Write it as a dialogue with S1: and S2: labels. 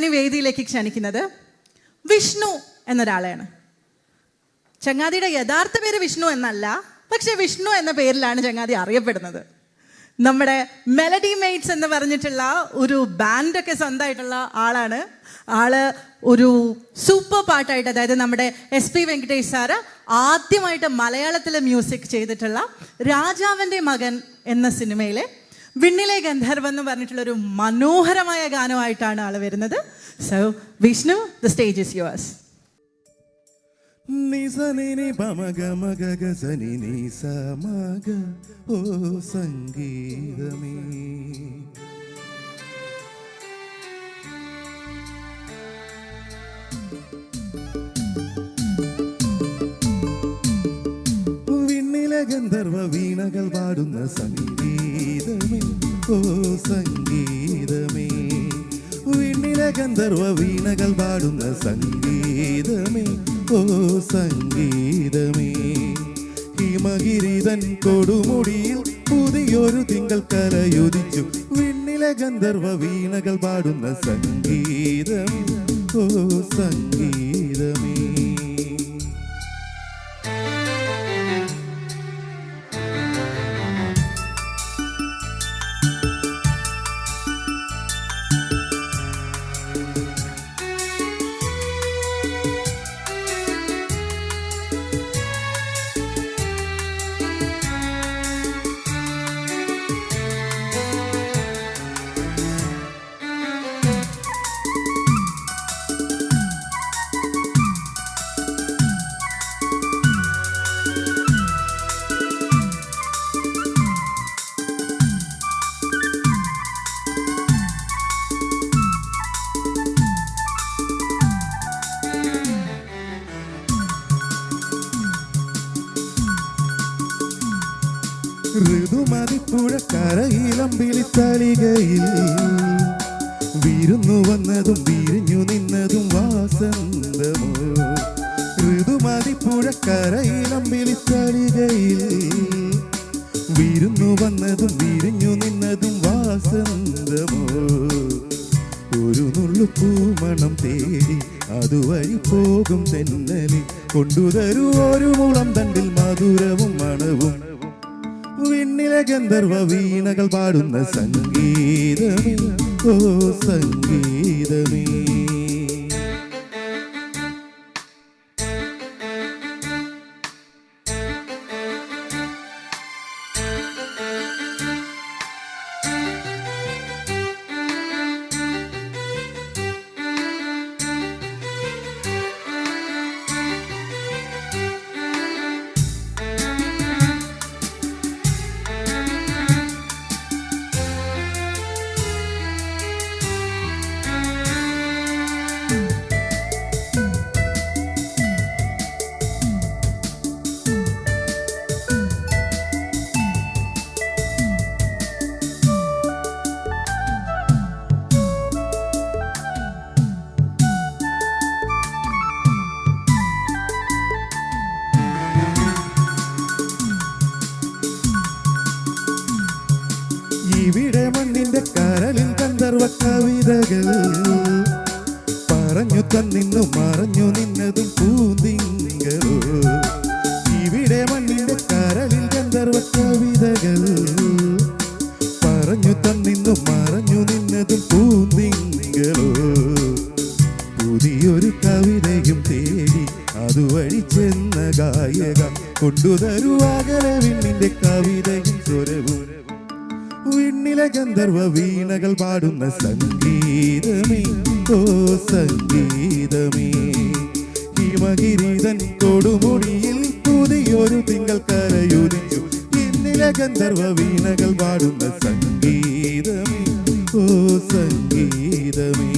S1: ഞാൻ ഈ വേദിയിലേക്ക് ക്ഷണിക്കുന്നത് വിഷ്ണു എന്നൊരാളെയാണ്. ചങ്ങാതിയുടെ യഥാർത്ഥ പേര് വിഷ്ണു എന്നല്ല, പക്ഷെ വിഷ്ണു എന്ന പേരിലാണ് ചങ്ങാതി അറിയപ്പെടുന്നത്. നമ്മുടെ മെലഡി മെയ്റ്റ്സ് എന്ന് പറഞ്ഞിട്ടുള്ള ഒരു ബാൻഡൊക്കെ സ്വന്തമായിട്ടുള്ള ആളാണ്. ആള് ഒരു സൂപ്പർ പാട്ടായിട്ട്, അതായത് നമ്മുടെ SP വെങ്കടേഷ് സാറ് ആദ്യമായിട്ട് മലയാളത്തിൽ മ്യൂസിക് ചെയ്തിട്ടുള്ള രാജാവിൻ്റെ മകൻ എന്ന സിനിമയിലെ വിണ്ണിലെ ഗന്ധർവ് എന്ന് പറഞ്ഞിട്ടുള്ള ഒരു മനോഹരമായ ഗാനമായിട്ടാണ് ആൾ വരുന്നത്. So Vishnu, the stage is yours.
S2: നിസനി പമഗ മഗ സനി നിസ മഗ ഓ സംഗീതമേ വിണ്ണിലെ ഗന്ധർവ വീണകൾ പാടുന്ന സംഗീതമേ ഓ സംഗീതമേ വിണ്ണിലെ ഗന്ധർവ വീണകൾ പാടുന്ന സംഗീതമേ ഓ സംഗീതമേ ഹിമഗിരിതൻ കൊടുമുടിയിൽ പുതിയൊരു തിങ്കൾ കലയുദിച്ചു വിണ്ണിലെ ഗന്ധർവ വീണകൾ പാടുന്ന സംഗീതം ഓ സംഗീതമേ. ഋതുമതിപ്പുഴക്കരയിലമ്പിളിത്തളികയിൽ വിരുന്നു വന്നതും വിരിഞ്ഞു നിന്നതും വാസന്തമോ ഋതുമതിപ്പുഴക്കരയിലമ്പിളിത്തളികയിൽ വിരുന്നു വന്നതും വിരിഞ്ഞു നിന്നതും വാസന്തമോ ഒരു നുള്ളു പൂമണം തേടി അതുവഴി പോകും തെന്നലി കൊണ്ടുതരൂ ഒരു മുളം തണ്ടിൽ മധുരവും മണവും വിണ്ണിലെ ഗന്ധർവ വീണകൾ പാടുന്ന സംഗീതമേ ഓ സംഗീതമേ. ഇവിടെ മണ്ണിന്റെ കരളിൽ ഗന്ധർവ കവിതകൾ പറഞ്ഞു തന്നിന്നു മറഞ്ഞു നിന്നതും പൂന്തിങ്കളോ ഇവിടെ മണ്ണിന്റെ കരളിൽ ഗന്ധർവ കവിതകൾ പറഞ്ഞു തന്നിന്നു മറഞ്ഞു നിന്നതും പൂന്തിങ്കളോ പുതിയൊരു കവിതയും തേടി അതുവഴി ചെന്ന ഗായക കൊണ്ടുതരൂ അകലെ വിണ്ണിന്റെ കവിതയും സ്വരവും വിണ്ണിലെ ഗന്ധർവ വീണകൾ പാടുന്ന സംഗീതമേ ഓ സംഗീതമേ ഹിമഗിരിതൻ കൊടുമുടിയിൽ പുതിയൊരു തിങ്കൾ കരയുദിച്ചു വിണ്ണിലെ ഗന്ധർവ വീണകൾ പാടുന്ന സംഗീതമേ ഓ സംഗീതമേ.